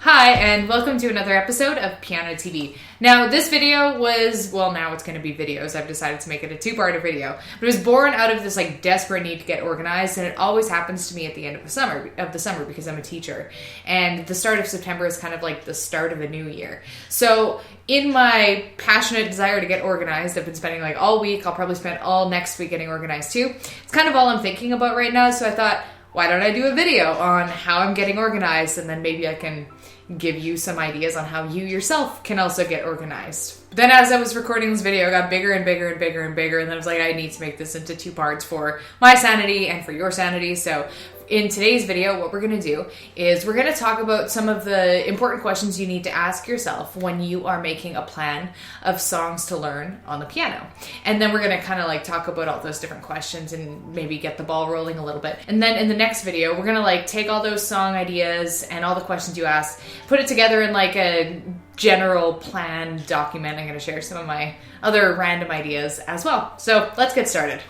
Hi, and welcome to another episode of pianoTV. Now, this video was, well, now it's going to be videos. I've decided to make it a two-parter video. But it was born out of this desperate need to get organized, and it always happens to me at the end of the summer because I'm a teacher. And the start of September is kind of like the start of a new year. So in my passionate desire to get organized, I've been spending all week. I'll probably spend all next week getting organized too. It's kind of all I'm thinking about right now. So I thought, why don't I do a video on how I'm getting organized, and then maybe I can give you some ideas on how you yourself can also get organized. But then as I was recording this video, it got bigger and bigger and bigger and bigger, and then I was like, I need to make this into two parts for my sanity and for your sanity. So in today's video, what we're going to do is we're going to talk about some of the important questions you need to ask yourself when you are making a plan of songs to learn on the piano. And then we're going to kind of talk about all those different questions and maybe get the ball rolling a little bit. And then in the next video, we're going to take all those song ideas and all the questions you asked, put it together in a general plan document. I'm going to share some of my other random ideas as well. So let's get started.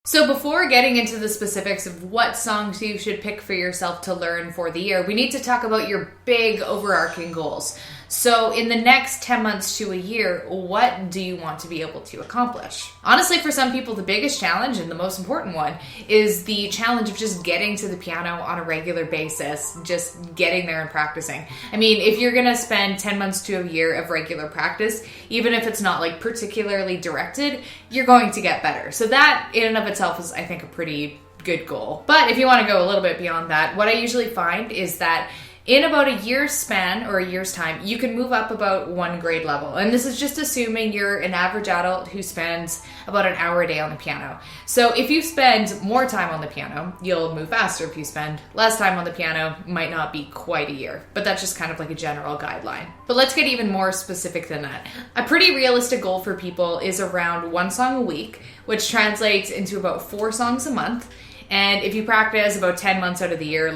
So before getting into the specifics of what songs you should pick for yourself to learn for the year, we need to talk about your big overarching goals. So in the next 10 months to a year, what do you want to be able to accomplish? Honestly, for some people, the biggest challenge and the most important one is the challenge of just getting to the piano on a regular basis, just getting there and practicing. I mean, if you're going to spend 10 months to a year of regular practice, even if it's not particularly directed, you're going to get better. So that in and of itself is, I think, a pretty good goal. But if you want to go a little bit beyond that, what I usually find is that in about a year's span or a year's time, you can move up about one grade level. And this is just assuming you're an average adult who spends about an hour a day on the piano. So if you spend more time on the piano, you'll move faster. If you spend less time on the piano, might not be quite a year. But that's just kind of a general guideline. But let's get even more specific than that. A pretty realistic goal for people is around one song a week, which translates into about 4 songs a month. And if you practice about 10 months out of the year,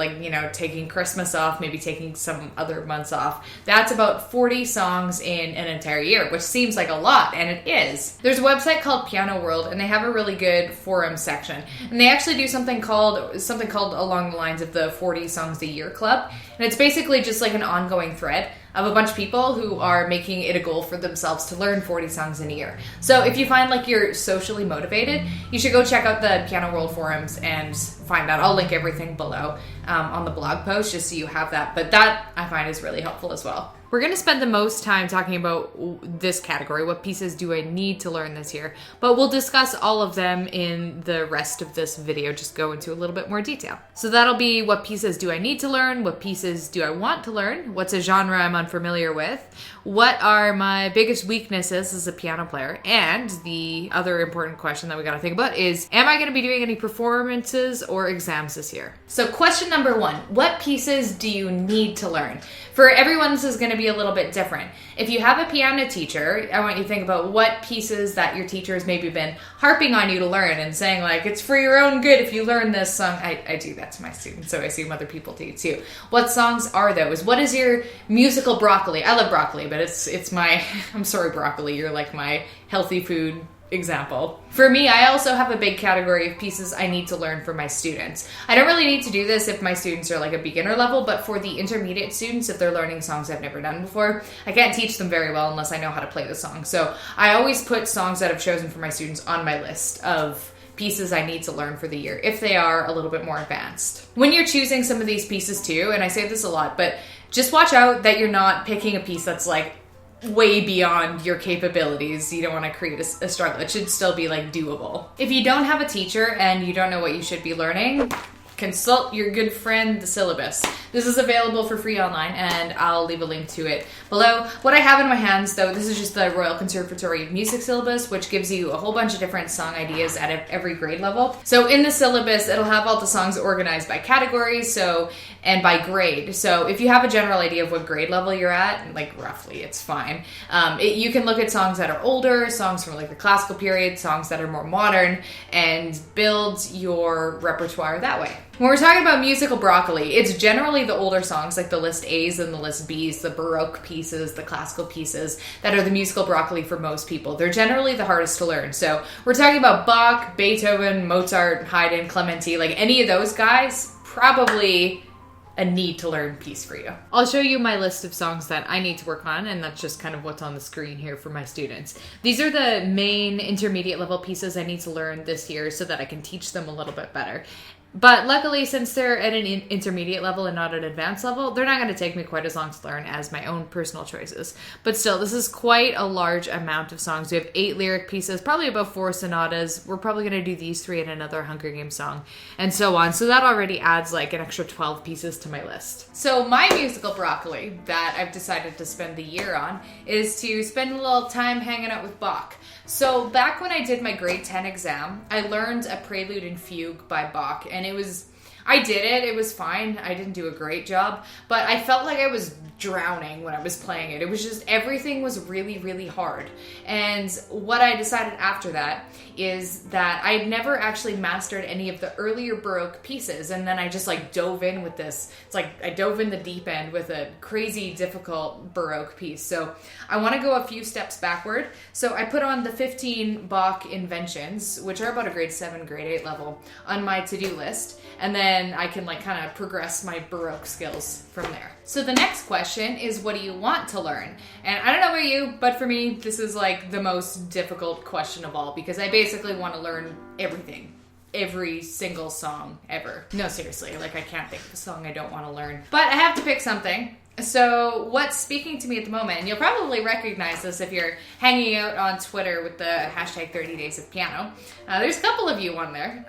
taking Christmas off, maybe taking some other months off, that's about 40 songs in an entire year, which seems like a lot, and it is. There's a website called Piano World, and they have a really good forum section. And they actually do something called along the lines of the 40 Songs a Year Club. And it's basically just an ongoing thread of a bunch of people who are making it a goal for themselves to learn 40 songs in a year. So if you find you're socially motivated, you should go check out the Piano World forums and find out. I'll link everything below on the blog post just so you have that. But that I find is really helpful as well. We're going to spend the most time talking about this category, what pieces do I need to learn this year, but we'll discuss all of them in the rest of this video, just go into a little bit more detail. So that'll be what pieces do I need to learn, what pieces do I want to learn, what's a genre I'm unfamiliar with, what are my biggest weaknesses as a piano player, and the other important question that we got to think about is, am I going to be doing any performances or exams this year? So question number 1, what pieces do you need to learn? For everyone, this is going to be a little bit different. If you have a piano teacher, I want you to think about what pieces that your teacher has maybe been harping on you to learn and saying it's for your own good if you learn this song. I do that to my students, so I assume other people do too. What songs are those? What is your musical broccoli? I love broccoli, but it's my, I'm sorry broccoli, you're my healthy food example. For me, I also have a big category of pieces I need to learn for my students. I don't really need to do this if my students are a beginner level, but for the intermediate students, if they're learning songs I've never done before, I can't teach them very well unless I know how to play the song. So I always put songs that I've chosen for my students on my list of pieces I need to learn for the year if they are a little bit more advanced. When you're choosing some of these pieces too, and I say this a lot, but just watch out that you're not picking a piece that's way beyond your capabilities. You don't want to create a struggle. It should still be doable. If you don't have a teacher and you don't know what you should be learning, consult your good friend, the syllabus. This is available for free online, and I'll leave a link to it below. What I have in my hands, though, this is just the Royal Conservatory of Music syllabus, which gives you a whole bunch of different song ideas at every grade level. So in the syllabus, it'll have all the songs organized by categories, and by grade. So if you have a general idea of what grade level you're at, roughly, it's fine. You can look at songs that are older, songs from the classical period, songs that are more modern, and build your repertoire that way. When we're talking about musical broccoli, it's generally the older songs, the list A's and the list B's, the Baroque pieces, the classical pieces, that are the musical broccoli for most people. They're generally the hardest to learn. So we're talking about Bach, Beethoven, Mozart, Haydn, Clementi, any of those guys, probably a need to learn piece for you. I'll show you my list of songs that I need to work on, and that's just kind of what's on the screen here for my students. These are the main intermediate level pieces I need to learn this year so that I can teach them a little bit better. But luckily, since they're at an intermediate level and not an advanced level, they're not going to take me quite as long to learn as my own personal choices. But still, this is quite a large amount of songs. We have 8 lyric pieces, probably about 4 sonatas. We're probably going to do these 3 and another Hunger Games song, and so on. So that already adds like an extra 12 pieces to my list. So my musical broccoli that I've decided to spend the year on is to spend a little time hanging out with Bach. So back when I did my grade 10 exam, I learned a prelude and fugue by Bach, and I did it. It was fine. I didn't do a great job, but I felt like I was drowning when I was playing it. It was just, everything was really, really hard. And what I decided after that is that I had never actually mastered any of the earlier Baroque pieces, and then I just like dove in with this. It's like I dove in the deep end with a crazy difficult Baroque piece. So I want to go a few steps backward. So I put on the 15 Bach inventions, which are about a grade 7, grade 8 level, on my to-do list, and then I can like kind of progress my Baroque skills from there. So the next question is, what do you want to learn? And I don't know about you, but for me, this is like the most difficult question of all, because I basically want to learn everything. Every single song ever. No, seriously, like I can't think of a song I don't want to learn. But I have to pick something. So what's speaking to me at the moment, and you'll probably recognize this if you're hanging out on Twitter with the hashtag 30 days of piano. There's a couple of you on there.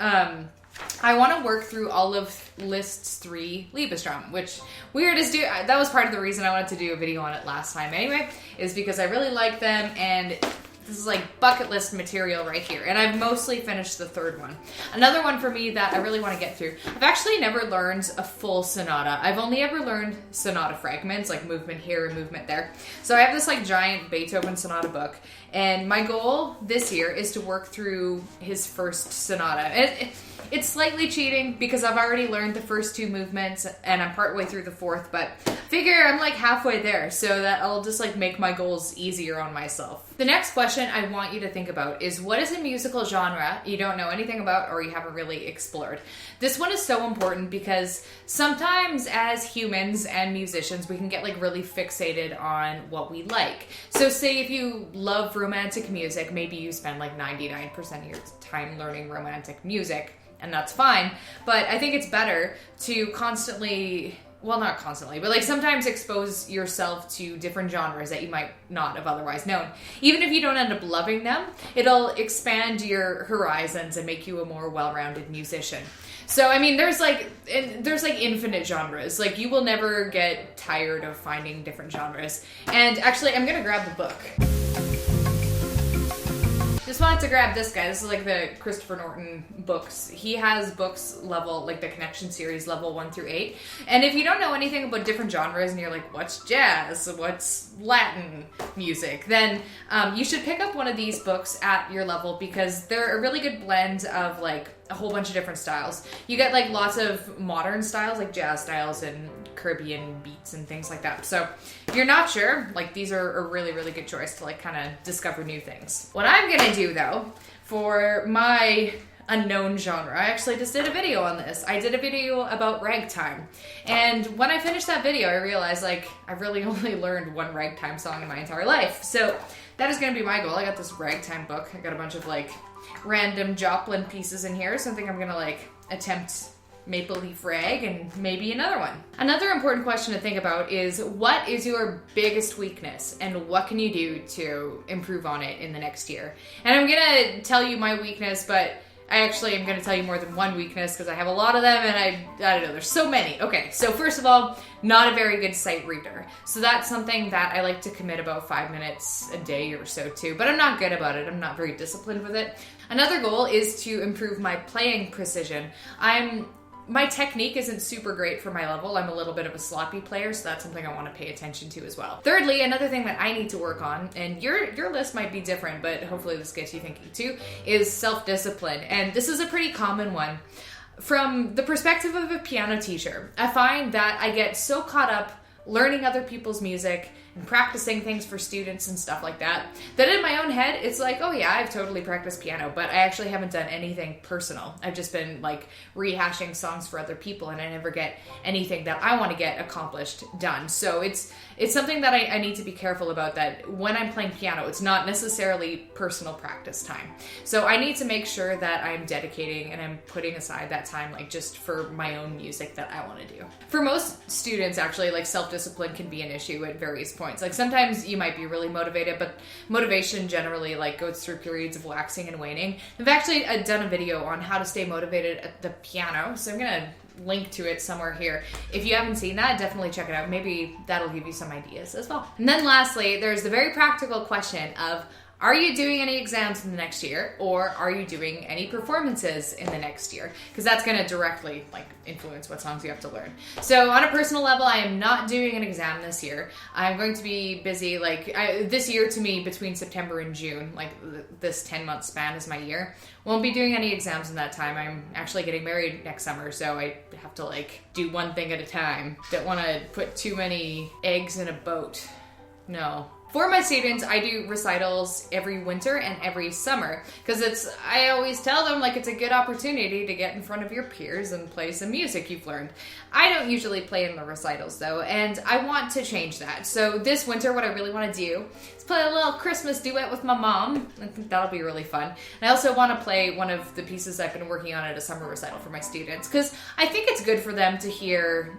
I want to work through all of Liszt's 3 Liebesdrum, which weird as that was part of the reason I wanted to do a video on it last time anyway, is because I really like them, and this is like bucket list material right here. And I've mostly finished the 3rd one. Another one for me that I really want to get through. I've actually never learned a full sonata. I've only ever learned sonata fragments, like movement here and movement there. So I have this like giant Beethoven sonata book. And my goal this year is to work through his first sonata. It's slightly cheating because I've already learned the first 2 movements and I'm partway through the 4th, but figure I'm like halfway there, so that I'll just like make my goals easier on myself. The next question I want you to think about is, what is a musical genre you don't know anything about or you haven't really explored? This one is so important because sometimes as humans and musicians, we can get like really fixated on what we like. So say if you love romantic music, maybe you spend like 99% of your time learning romantic music, and that's fine. But I think it's better to constantly, well, not constantly, but like sometimes expose yourself to different genres that you might not have otherwise known. Even if you don't end up loving them, it'll expand your horizons and make you a more well-rounded musician. So, I mean, there's like infinite genres. Like, you will never get tired of finding different genres. And actually, I'm gonna grab the book. Just wanted to grab this guy. This is like the Christopher Norton books. He has books level, like the Connection series, level 1 through 8. And if you don't know anything about different genres and you're like, what's jazz? What's Latin music? Then you should pick up one of these books at your level, because they're a really good blend of like a whole bunch of different styles. You get like lots of modern styles, like jazz styles and Caribbean beats and things like that. So if you're not sure, like these are a really, really good choice to like kind of discover new things. What I'm gonna do though, for my unknown genre, I actually just did a video on this. I did a video about ragtime. And when I finished that video, I realized like I really only learned one ragtime song in my entire life. So that is gonna be my goal. I got this ragtime book. I got a bunch of like random Joplin pieces in here, so I think I'm gonna like attempt Maple Leaf Rag and maybe another one. Another important question to think about is, what is your biggest weakness and what can you do to improve on it in the next year? And I'm gonna tell you my weakness, but I actually am going to tell you more than one weakness because I have a lot of them and I don't know, there's so many. Okay, so first of all, not a very good sight reader. So that's something that I like to commit about 5 minutes a day or so to, but I'm not good about it. I'm not very disciplined with it. Another goal is to improve my playing precision. My technique isn't super great for my level. I'm a little bit of a sloppy player, so that's something I want to pay attention to as well. Thirdly, another thing that I need to work on, and your list might be different, but hopefully this gets you thinking too, is self-discipline. And this is a pretty common one. From the perspective of a piano teacher, I find that I get so caught up learning other people's music practicing things for students and stuff like that, that in my own head, it's like, oh yeah, I've totally practiced piano, but I actually haven't done anything personal. I've just been like rehashing songs for other people, and I never get anything that I want to get accomplished done. So it's something that I need to be careful about, that when I'm playing piano, it's not necessarily personal practice time. So I need to make sure that I'm dedicating and I'm putting aside that time, like just for my own music that I want to do. For most students, actually, like self-discipline can be an issue at various points. Like sometimes you might be really motivated, but motivation generally like goes through periods of waxing and waning. I've actually done a video on how to stay motivated at the piano, so I'm gonna link to it somewhere here. If you haven't seen that, definitely check it out. Maybe that'll give you some ideas as well. And then lastly, there's the very practical question of, are you doing any exams in the next year, or are you doing any performances in the next year? Because that's going to directly like influence what songs you have to learn. So on a personal level, I am not doing an exam this year. I'm going to be busy this year, to me, between September and June, like this 10-month span is my year. Won't be doing any exams in that time. I'm actually getting married next summer, so I have to like do one thing at a time. Don't want to put too many eggs in a boat. No. For my students, I do recitals every winter and every summer, because I always tell them like it's a good opportunity to get in front of your peers and play some music you've learned. I don't usually play in the recitals though, and I want to change that. So this winter, what I really want to do is play a little Christmas duet with my mom. I think that'll be really fun. And I also want to play one of the pieces I've been working on at a summer recital for my students, because I think it's good for them to hear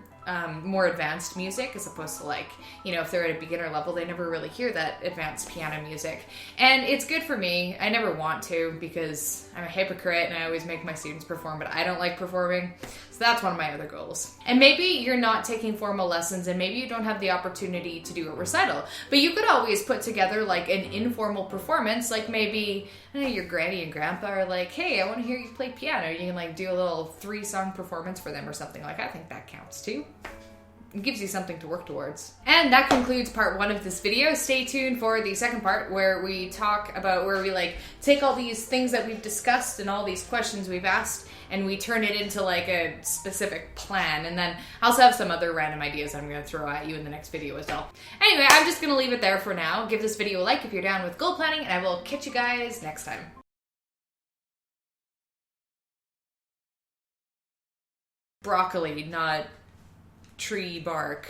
more advanced music, as opposed to like, you know, if they're at a beginner level, they never really hear that advanced piano music. And it's good for me. I never want to, because I'm a hypocrite and I always make my students perform, but I don't like performing. So that's one of my other goals. And maybe you're not taking formal lessons, and maybe you don't have the opportunity to do a recital, but you could always put together like an informal performance. Like maybe, I don't know, your granny and grandpa are like, hey, I want to hear you play piano. You can like do a little 3-song performance for them or something. Like, I think that counts too. It gives you something to work towards. And that concludes part 1 of this video. Stay tuned for the second part, where we talk about, where we like take all these things that we've discussed and all these questions we've asked, and we turn it into like a specific plan. And then I also have some other random ideas I'm going to throw at you in the next video as well. Anyway, I'm just going to leave it there for now. Give this video a like if you're down with goal planning, and I will catch you guys next time. Broccoli, not tree bark.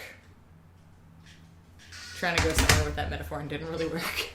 Trying to go somewhere with that metaphor and didn't really work.